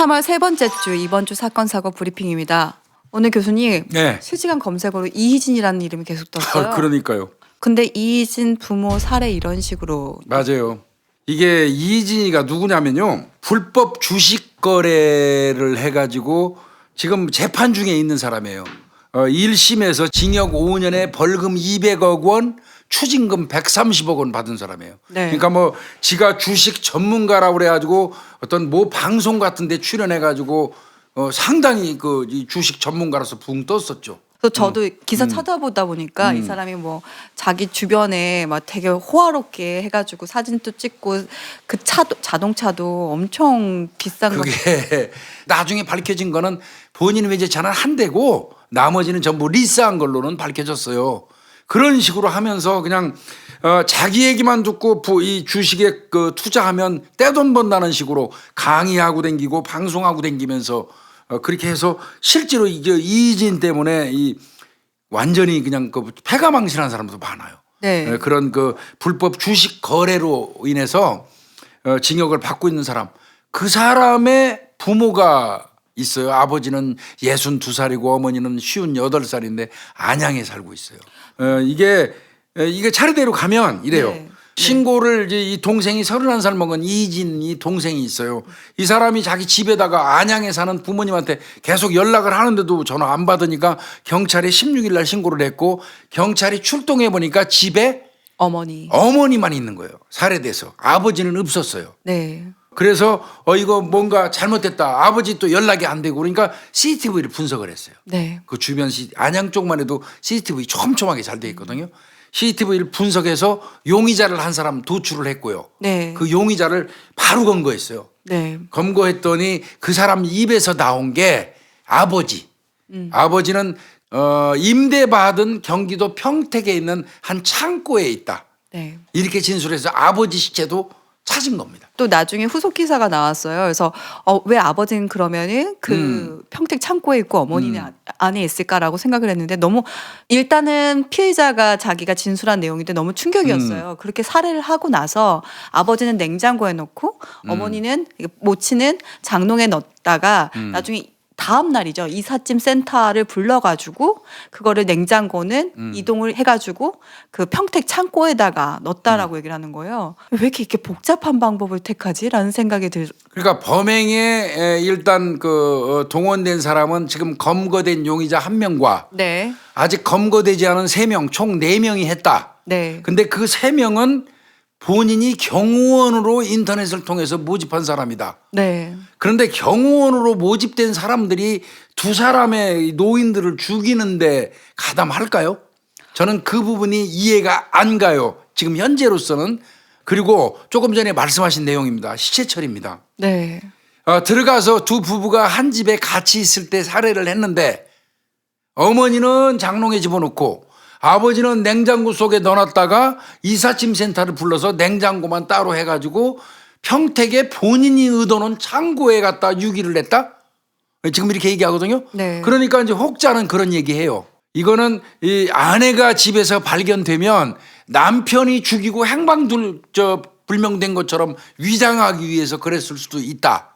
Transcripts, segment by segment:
3월 세 번째 주 이번 주 사건 사고 브리핑입니다. 오늘 교수님 네. 실시간 검색어로 이희진이라는 이름이 계속 떴어요. 그러니까요. 근데 이희진 부모 살해 이런 식으로 맞아요. 이게 이희진이가 누구냐면요. 불법 주식 거래를 해가지고 지금 재판 중에 있는 사람이에요. 1심에서 징역 5년에 벌금 200억 원, 추징금 130억 원 받은 사람이에요. 네. 그러니까 뭐 지가 주식 전문가라고 그래가지고 어떤 뭐 방송 같은 데 출연해가지고 상당히 이 주식 전문가로서 붕 떴었죠. 그래서 저도 기사 찾아보다 보니까 이 사람이 뭐 자기 주변에 막 되게 호화롭게 해가지고 사진도 찍고 그 자동차도 엄청 비싼 거. 그게 나중에 밝혀진 거는 본인 외제차는 한 대고 나머지는 전부 리스한 걸로는 밝혀졌어요. 그런 식으로 하면서 그냥 자기 얘기만 듣고 이 주식에 투자하면 떼돈 번다는 식으로 강의하고 댕기고 방송하고 댕기면서 그렇게 해서 실제로 이제 이희진 때문에 완전히 그냥 패가 망신한 사람도 많아요. 네. 그런 불법 주식 거래로 인해서 징역을 받고 있는 사람, 그 사람의 부모가 있어요. 아버지는 62살이고 어머니는 58살인데 안양에 살고 있어요. 이게 차례대로 가면 이래요. 네. 신고를 이제 이 동생이 31살 먹은 이희진 이 동생이 있어요. 이 사람이 자기 집에다가 안양에 사는 부모님한테 계속 연락을 하는데도 전화 안 받으니까 경찰에 16일 날 신고를 했고 경찰이 출동해 보니까 집에 어머니만 있는 거예요. 살해돼서. 아버지는 없었어요. 네. 그래서 이거 뭔가 잘못됐다. 아버지 또 연락이 안 되고 그러니까 CCTV를 분석을 했어요. 네. 그 주변 안양 쪽만 해도 CCTV 촘촘하게 잘 돼 있거든요. CCTV를 분석해서 용의자를 한 사람 도출을 했고요. 네. 그 용의자를 바로 검거했어요. 네. 검거했더니 그 사람 입에서 나온 게 아버지. 아버지는 임대받은 경기도 평택에 있는 한 창고에 있다. 네. 이렇게 진술해서 아버지 시체도 찾은 겁니다. 또 나중에 후속 기사가 나왔어요. 그래서 왜 아버지는 그러면은 그 평택 창고에 있고 어머니는 안에 있을까라고 생각을 했는데 너무 일단은 피해자가 자기가 진술한 내용인데 너무 충격이었어요. 그렇게 살해를 하고 나서 아버지는 냉장고에 넣고 어머니는 모치는 장롱에 넣었다가 나중에 다음 날이죠. 이삿짐 센터를 불러가지고 그거를 냉장고는 이동을 해가지고 그 평택 창고에다가 넣었다라고 얘기를 하는 거예요. 왜 이렇게 복잡한 방법을 택하지?라는 생각이 그러니까 범행에 일단 동원된 사람은 지금 검거된 용의자 1명과 네. 아직 검거되지 않은 3명, 총 4명이 했다. 네. 근데 그 3명은 본인이 경호원으로 인터넷을 통해서 모집한 사람이다. 네. 그런데 경호원으로 모집된 사람들이 두 사람의 노인들을 죽이는데 가담할까요? 저는 그 부분이 이해가 안 가요. 지금 현재로서는. 그리고 조금 전에 말씀하신 내용입니다. 시체처리입니다. 네. 들어가서 두 부부가 한 집에 같이 있을 때 살해를 했는데 어머니는 장롱에 집어넣고 아버지는 냉장고 속에 넣어놨다가 이삿짐 센터를 불러서 냉장고만 따로 해가지고 평택에 본인이 의도는 창고에 갖다 유기를 했다? 지금 이렇게 얘기하거든요. 네. 그러니까 이제 혹자는 그런 얘기해요. 이거는 이 아내가 집에서 발견되면 남편이 죽이고 불명된 것처럼 위장하기 위해서 그랬을 수도 있다.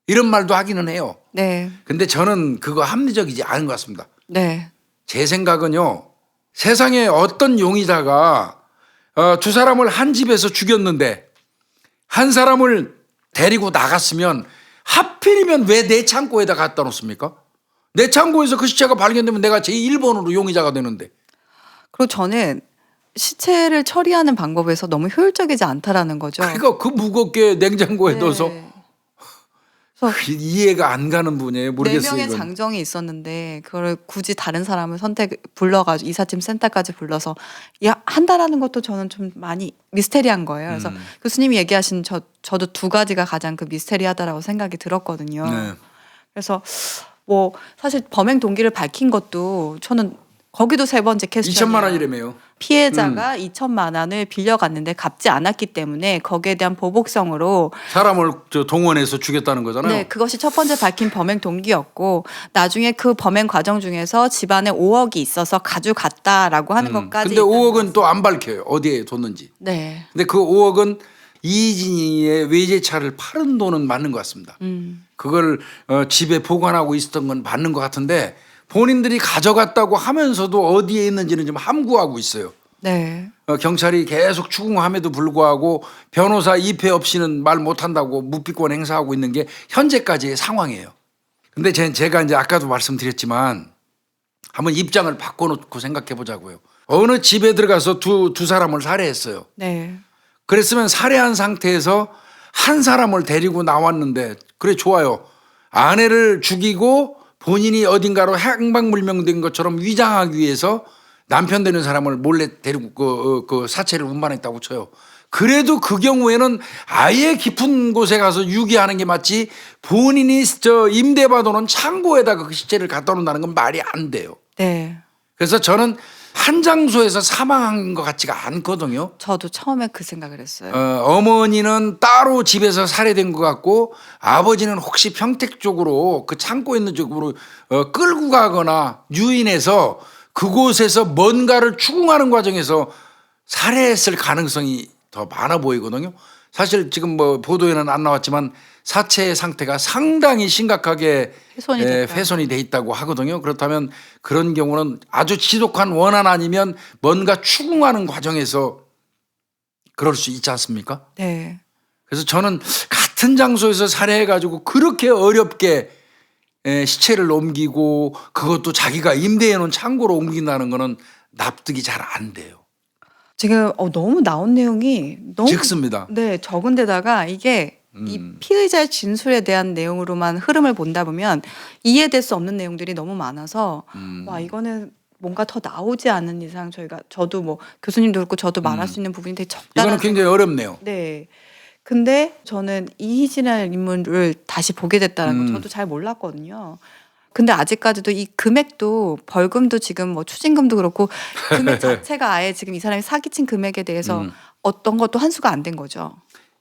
이런 말도 하기는 해요. 네. 근데 저는 그거 합리적이지 않은 것 같습니다. 네. 제 생각은요. 세상에 어떤 용의자가 두 사람을 한 집에서 죽였는데 한 사람을 데리고 나갔으면 하필이면 왜 내 창고에다 갖다 놓습니까? 내 창고에서 그 시체가 발견되면 내가 제1번으로 용의자가 되는데. 그리고 저는 시체를 처리하는 방법에서 너무 효율적이지 않다라는 거죠. 그러니까 그 무겁게 냉장고에 네. 넣어서 그래서 이해가 안 가는 분이에요. 모르겠어요. 4명의 이건. 장정이 있었는데 그걸 굳이 다른 사람을 불러가지고 이삿짐 센터까지 불러서 한다라는 것도 저는 좀 많이 미스테리한 거예요. 그래서 교수님이 얘기하신 저도 두 가지가 가장 그 미스테리하다라고 생각이 들었거든요. 네. 그래서 뭐 사실 범행 동기를 밝힌 것도 저는 거기도 세 번째 퀘스천이에요. 2천만 원이라며요. 피해자가 2천만 원을 빌려갔는데 갚지 않았기 때문에 거기에 대한 보복성으로 사람을 동원해서 죽였다는 거잖아요. 네, 그것이 첫 번째 밝힌 범행 동기였고 나중에 그 범행 과정 중에서 집안에 5억이 있어서 가져갔다라고 하는 것까지. 근데 5억은 또 안 밝혀요. 어디에 뒀는지. 네. 근데 그 5억은 이진이의 외제차를 팔은 돈은 맞는 것 같습니다. 그걸 집에 보관하고 있었던 건 맞는 것 같은데 본인들이 가져갔다고 하면서도 어디에 있는지는 좀 함구하고 있어요. 네. 경찰이 계속 추궁함에도 불구하고 변호사 입회 없이는 말 못한다고 묵비권 행사하고 있는 게 현재까지의 상황이에요. 근데 제가 이제 아까도 말씀드렸지만 한번 입장을 바꿔놓고 생각해 보자고요. 어느 집에 들어가서 두 사람을 살해했어요. 네. 그랬으면 살해한 상태에서 한 사람을 데리고 나왔는데 그래 좋아요. 아내를 죽이고 본인이 어딘가로 행방불명된 것처럼 위장하기 위해서 남편 되는 사람을 몰래 데리고 그 사체를 운반했다고 쳐요. 그래도 그 경우에는 아예 깊은 곳에 가서 유기하는 게 맞지 본인이 임대받아놓은 창고에다가 그 시체를 갖다 놓는다는 건 말이 안 돼요. 네. 그래서 저는 한 장소에서 사망한 것 같지가 않거든요. 저도 처음에 그 생각을 했어요. 어머니는 따로 집에서 살해된 것 같고 아버지는 혹시 평택 쪽으로 그 창고 있는 쪽으로 끌고 가거나 유인해서 그곳에서 뭔가를 추궁하는 과정에서 살해했을 가능성이 더 많아 보이거든요. 사실 지금 뭐 보도에는 안 나왔지만 사체의 상태가 상당히 심각하게 훼손이 돼 있다고 하거든요. 그렇다면 그런 경우는 아주 지독한 원한 아니면 뭔가 추궁하는 과정에서 그럴 수 있지 않습니까? 네. 그래서 저는 같은 장소에서 살해해가지고 그렇게 어렵게 시체를 옮기고 그것도 자기가 임대해 놓은 창고로 옮긴다는 거는 납득이 잘 안 돼요. 지금 너무 나온 내용이 너무 적습니다. 네, 적은데다가 이게 이 피의자의 진술에 대한 내용으로만 흐름을 본다 보면 이해될 수 없는 내용들이 너무 많아서 와 이거는 뭔가 더 나오지 않는 이상 저도 뭐 교수님도 그렇고 저도 말할 수 있는 부분이 되게 적다는 이거는 굉장히 어렵네요. 네. 근데 저는 이희진이라는 인물을 다시 보게 됐다는 거 저도 잘 몰랐거든요. 근데 아직까지도 이 금액도 벌금도 지금 뭐 추징금도 그렇고 금액 자체가 아예 지금 이 사람이 사기친 금액에 대해서 어떤 것도 한수가 안 된 거죠.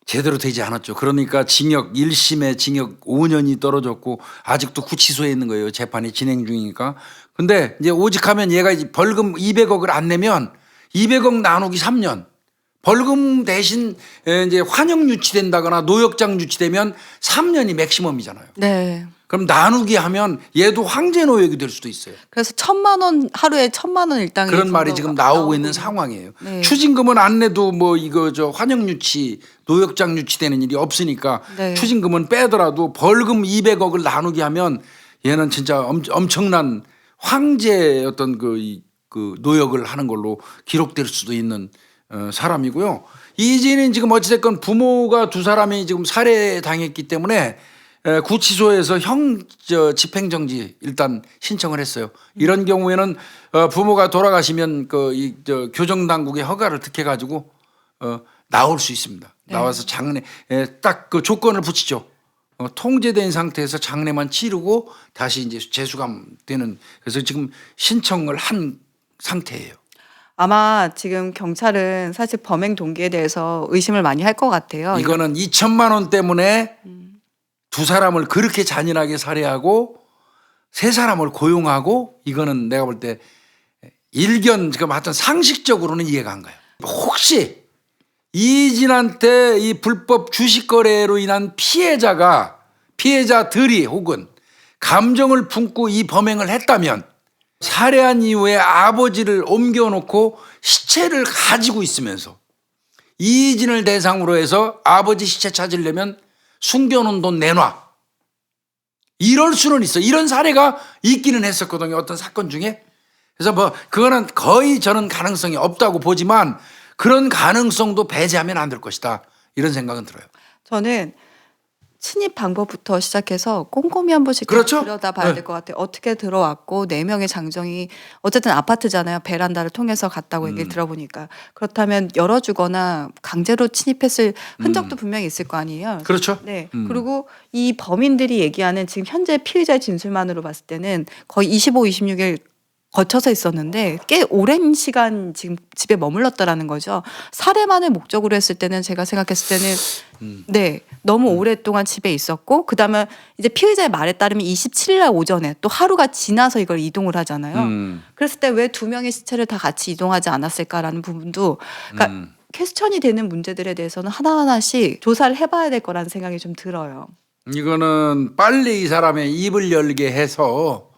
제대로 되지 않았죠. 그러니까 징역 1심에 징역 5년이 떨어졌고 아직도 구치소에 있는 거예요. 재판이 진행 중이니까. 근데 이제 오직하면 얘가 이제 벌금 200억을 안 내면 200억 나누기 3년. 벌금 대신 이제 환영 유치된다거나 노역장 유치되면 3년이 맥시멈이잖아요. 네. 그럼 나누기 하면 얘도 황제 노역이 될 수도 있어요. 그래서 1,000만 원 하루에 1,000만 원 일당 그런 말이 지금 나오고 있는 상황이에요. 네. 추징금은 안 내도 뭐 이거 환영 유치, 노역장 유치되는 일이 없으니까 네. 추징금은 빼더라도 벌금 200억을 나누게 하면 얘는 진짜 엄청난 황제의 어떤 그 노역을 하는 걸로 기록될 수도 있는 사람이고요. 이진은 지금 어찌됐건 부모가 두 사람이 지금 살해당했기 때문에 구치소에서 집행정지 일단 신청을 했어요. 이런 경우에는 부모가 돌아가시면 교정당국의 허가를 득해가지고 나올 수 있습니다. 네. 나와서 장례 딱 그 조건을 붙이죠. 통제된 상태에서 장례만 치르고 다시 이제 재수감되는 그래서 지금 신청을 한 상태예요. 아마 지금 경찰은 사실 범행 동기에 대해서 의심을 많이 할 것 같아요. 이거는 2천만 원 때문에 두 사람을 그렇게 잔인하게 살해하고 세 사람을 고용하고 이거는 내가 볼 때 일견 지금 하여튼 상식적으로는 이해가 안 가요. 혹시 이진한테 이 불법 주식 거래로 인한 피해자들이 혹은 감정을 품고 이 범행을 했다면 살해한 이후에 아버지를 옮겨놓고 시체를 가지고 있으면서 이진을 대상으로 해서 아버지 시체 찾으려면 숨겨놓은 돈 내놔. 이럴 수는 있어. 이런 사례가 있기는 했었거든요. 어떤 사건 중에. 그래서 뭐 그거는 거의 저는 가능성이 없다고 보지만 그런 가능성도 배제하면 안 될 것이다. 이런 생각은 들어요. 저는 침입 방법부터 시작해서 꼼꼼히 한 번씩 그렇죠? 들여다봐야 될 것 같아요. 어떻게 들어왔고 4명의 장정이 어쨌든 아파트잖아요. 베란다를 통해서 갔다고 얘기를 들어보니까 그렇다면 열어주거나 강제로 침입했을 흔적도 분명히 있을 거 아니에요. 그렇죠. 네. 그리고 이 범인들이 얘기하는 지금 현재 피의자의 진술만으로 봤을 때는 거의 25, 26일 거쳐서 있었는데 꽤 오랜 시간 지금 집에 머물렀다라는 거죠. 살해만을 목적으로 했을 때는 제가 생각했을 때는 네 너무 오랫동안 집에 있었고 그다음에 이제 피의자의 말에 따르면 27일 날 오전에 또 하루가 지나서 이걸 이동을 하잖아요. 그랬을 때 왜 2명의 시체를 다 같이 이동하지 않았을까라는 부분도 그러니까 퀘스천이 되는 문제들에 대해서는 하나하나씩 조사를 해봐야 될 거라는 생각이 좀 들어요. 이거는 빨리 이 사람의 입을 열게 해서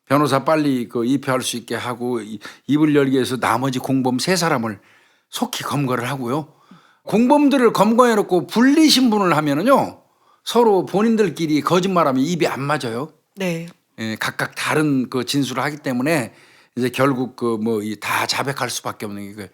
변호사 빨리 그 입회할 수 있게 하고 입을 열게 해서 나머지 공범 세 사람을 속히 검거를 하고요. 공범들을 검거해 놓고 분리 신분을 하면은요 서로 본인들끼리 거짓말하면 입이 안 맞아요. 네. 예, 각각 다른 그 진술을 하기 때문에 이제 결국 그 뭐 다 자백할 수밖에 없는 그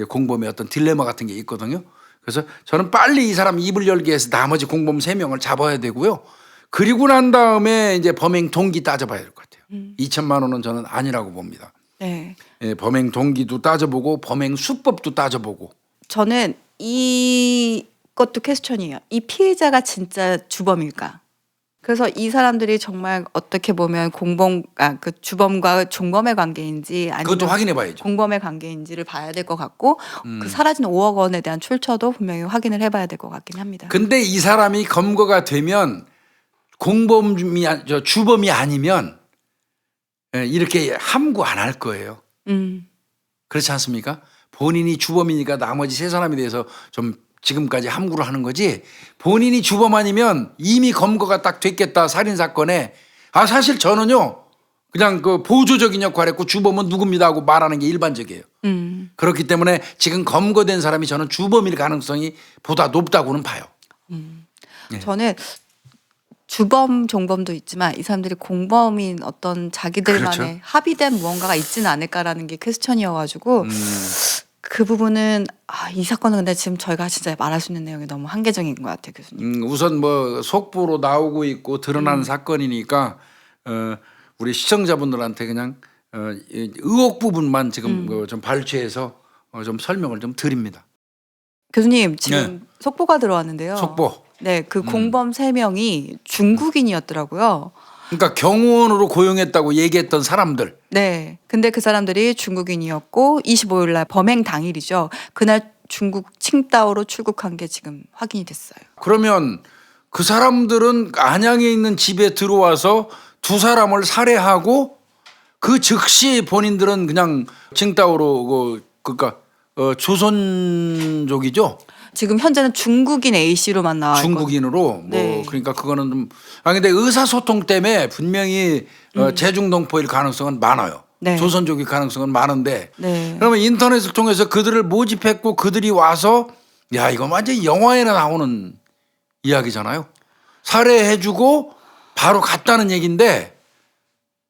공범의 어떤 딜레마 같은 게 있거든요. 그래서 저는 빨리 이 사람 입을 열게 해서 나머지 공범 3명을 잡아야 되고요. 그리고 난 다음에 이제 범행 동기 따져봐야 될 것 같아요. 2천만 원은 저는 아니라고 봅니다. 네. 예, 범행 동기도 따져보고 범행 수법도 따져보고. 저는 이것도 퀘스천이에요. 이 피해자가 진짜 주범일까? 그래서 이 사람들이 정말 어떻게 보면 그 주범과 종범의 관계인지 아니면 그것도 확인해 봐야죠. 공범의 관계인지를 봐야 될 것 같고 그 사라진 5억 원에 대한 출처도 분명히 확인을 해봐야 될 것 같긴 합니다. 근데 이 사람이 검거가 되면 주범이 아니면 이렇게 함구 안 할 거예요. 그렇지 않습니까? 본인이 주범이니까 나머지 세 사람에 대해서 좀 지금까지 함구를 하는 거지, 본인이 주범 아니면 이미 검거가 딱 됐겠다 살인사건에 사실 저는요 그냥 그 보조적인 역할을 했고 주범은 누굽니다 하고 말하는 게 일반적이에요. 그렇기 때문에 지금 검거된 사람이 저는 주범일 가능성이 보다 높다고는 봐요. 저는 주범, 종범도 있지만 이 사람들이 공범인 어떤 자기들만의 그렇죠. 합의된 무언가가 있지는 않을까라는 게 퀘스천이어가지고 그 부분은 이 사건은 근데 지금 저희가 진짜 말할 수 있는 내용이 너무 한계적인 것 같아요, 교수님. 우선 뭐 속보로 나오고 있고 드러난 사건이니까 우리 시청자분들한테 그냥 의혹 부분만 지금 좀 발췌해서 좀 설명을 좀 드립니다. 교수님 지금 속보가 들어왔는데요. 속보. 네, 그 공범 3명이 중국인이었더라고요. 그러니까 경호원으로 고용했다고 얘기했던 사람들. 네. 근데 그 사람들이 중국인이었고 25일 날 범행 당일이죠. 그날 중국 칭다오로 출국한 게 지금 확인이 됐어요. 그러면 그 사람들은 안양에 있는 집에 들어와서 두 사람을 살해하고 그 즉시 본인들은 그냥 칭다오로 그러니까 조선족이죠. 지금 현재는 중국인 A씨로만 나와 있거든요. 중국인으로 뭐 네. 그러니까 그거는 좀 근데 의사소통 때문에 분명히 제중동포일 가능성은 많아요. 네. 조선족일 가능성은 많은데 네. 그러면 인터넷을 통해서 그들을 모집했고 그들이 와서 야 이거 완전 영화에나 나오는 이야기잖아요. 살해해주고 바로 갔다는 얘기인데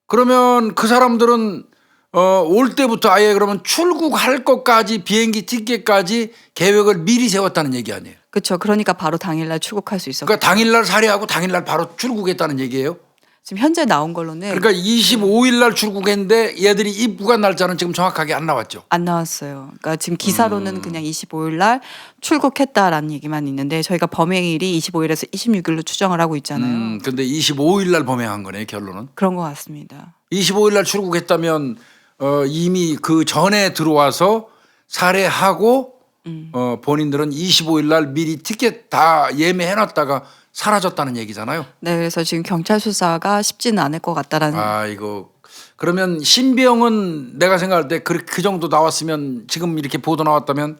그러면 그 사람들은 올 때부터 아예 그러면 출국할 것까지 비행기 티켓까지 계획을 미리 세웠다는 얘기 아니에요. 그렇죠. 그러니까 바로 당일날 출국할 수 있었고 그러니까 당일날 살해하고 당일날 바로 출국했다는 얘기예요. 지금 현재 나온 걸로는 그러니까 25일 날 출국했는데 얘들이 입국한 날짜는 지금 정확하게 안 나왔죠. 안 나왔어요. 그러니까 지금 기사로는 그냥 25일 날 출국했다라는 얘기만 있는데 저희가 범행일이 25일에서 26일로 추정을 하고 있잖아요. 근데 25일 날 범행한 거네 결론은. 그런 것 같습니다. 25일 날 출국했다면 이미 그 전에 들어와서 살해하고 본인들은 25일 날 미리 티켓 다 예매해놨다가 사라졌다는 얘기잖아요. 네, 그래서 지금 경찰 수사가 쉽지는 않을 것 같다라는. 이거 그러면 신병은 내가 생각할 때 그 정도 나왔으면 지금 이렇게 보도 나왔다면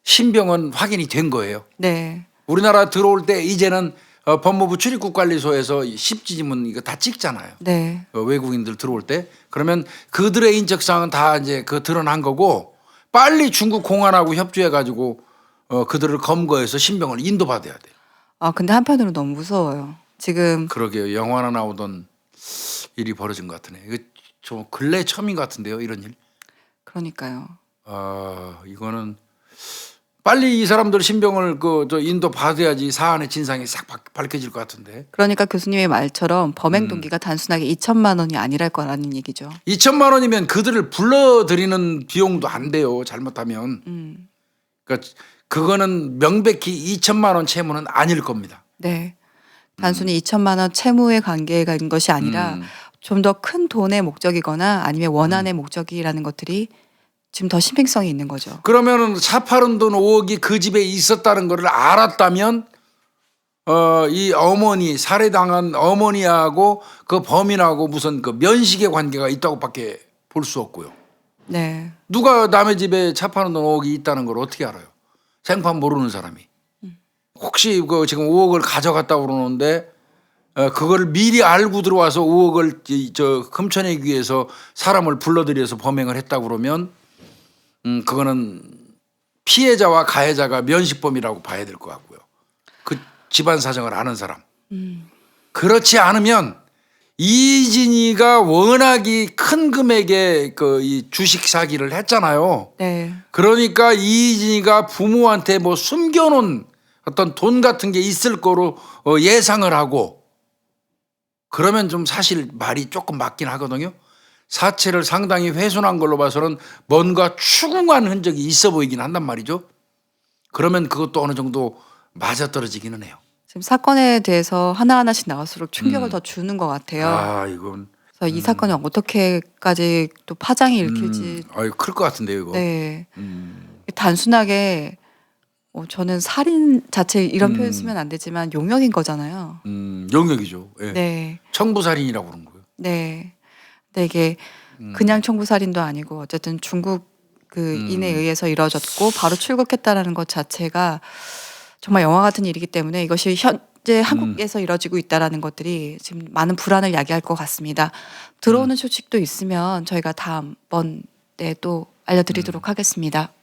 신병은 확인이 된 거예요. 네, 우리나라 들어올 때 이제는 법무부 출입국관리소에서 십지지문 이거 다 찍잖아요. 네, 외국인들 들어올 때 그러면 그들의 인적 사항은 다 이제 드러난 거고 빨리 중국 공안하고 협조해 가지고 그들을 검거해서 신병을 인도받아야 돼요. 근데 한편으로 너무 무서워요. 지금 그러게요. 영화나 나오던 일이 벌어진 것 같으네. 이거 저 근래 처음인 것 같은데요, 이런 일. 그러니까요. 이거는 빨리 이 사람들 신병을 저 인도 받아야지 사안의 진상이 싹 밝혀질 것 같은데. 그러니까 교수님의 말처럼 범행 동기가 단순하게 2천만 원이 아니랄 거라는 얘기죠. 2천만 원이면 그들을 불러들이는 비용도 안 돼요. 잘못하면. 그러니까 그거는 명백히 2천만 원 채무는 아닐 겁니다. 네, 단순히 2천만 원 채무의 관계가 있는 것이 아니라 좀 더 큰 돈의 목적이거나 아니면 원한의 목적이라는 것들이 지금 더 신빙성이 있는 거죠. 그러면은 차 파는 돈 5억이 그 집에 있었다는 것을 알았다면 이 어머니 살해당한 어머니하고 그 범인하고 무슨 그 면식의 관계가 있다고밖에 볼 수 없고요. 네, 누가 남의 집에 차 파는 돈 5억이 있다는 걸 어떻게 알아요? 생판 모르는 사람이. 혹시 그 지금 5억을 가져갔다 그러는데 그걸 미리 알고 들어와서 5억을 저 훔쳐내기 위해서 사람을 불러들여서 범행을 했다 그러면 그거는 피해자와 가해자가 면식범이라고 봐야 될 것 같고요. 그 집안 사정을 아는 사람. 그렇지 않으면 이진이가 워낙이 큰 금액의 그 이 주식 사기를 했잖아요. 네. 그러니까 이진이가 부모한테 뭐 숨겨놓은 어떤 돈 같은 게 있을 거로 예상을 하고 그러면 좀 사실 말이 조금 맞긴 하거든요. 사체를 상당히 훼손한 걸로 봐서는 뭔가 추궁한 흔적이 있어 보이긴 한단 말이죠. 그러면 그것도 어느 정도 맞아떨어지기는 해요. 지금 사건에 대해서 하나하나씩 나갈수록 충격을 더 주는 것 같아요. 아 이건 그래서 이 사건이 어떻게까지 또 파장이 일으킬지. 클 것 같은데요 이거. 네. 단순하게 저는 살인 자체 이런 표현 쓰면 안 되지만 용역인 거잖아요. 영역이죠. 예. 네. 청부살인이라고 그러는 거예요. 네. 근데 이게 그냥 청부살인도 아니고 어쨌든 중국 그 인에 의해서 이루어졌고 바로 출국했다라는 것 자체가 정말 영화 같은 일이기 때문에 이것이 현재 한국에서 이루어지고 있다라는 것들이 지금 많은 불안을 야기할 것 같습니다. 들어오는 소식도 있으면 저희가 다음번에 또 알려드리도록 하겠습니다.